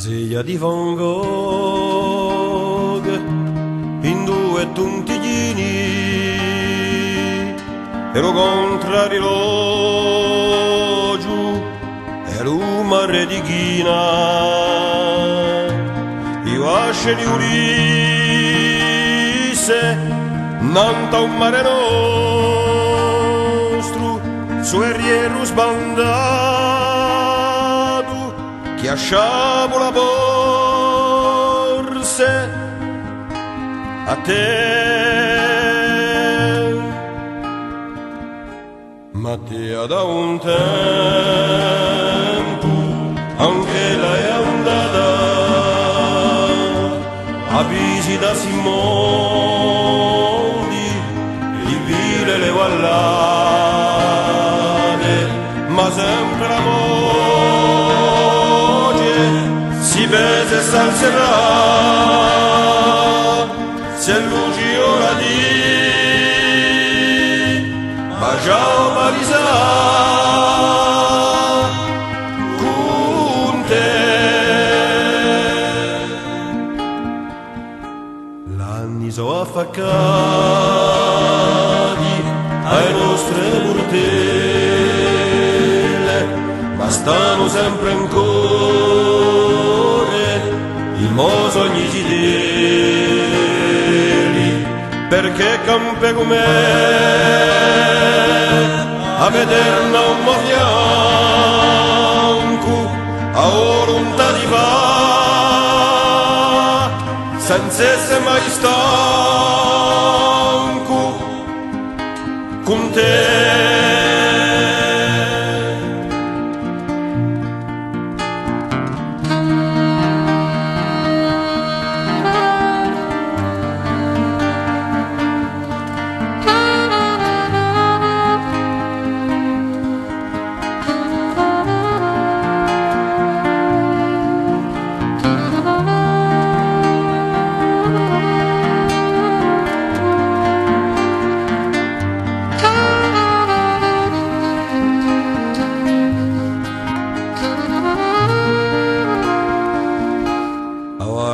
Siglia di Van Gogh in due puntiglini e lo contrarilogio e l'umare di Ghina i vasce di Ulisse nanta un mare nostro su erriero sbandato che asciavo la borse a te, ma te da un tempo anche lei è andata a visita Simoni di Vile le Vallate, ma sempre l'amore si vede e s'alzerà se luci ora di baciamo Marisa con te. L'anni sono affaccati ai nostri portelle, ma stanno sempre ancora i miei sogni fedeli, perché campe come a vederla un mo' bianco a volontà di va senza essere mai stanco con te.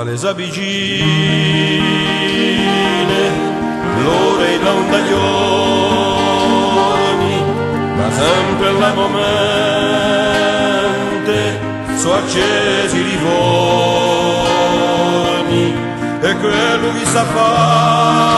Le avvicine l'ore non da giorni, ma sempre la momente sono accesi i forni e quello che sa fare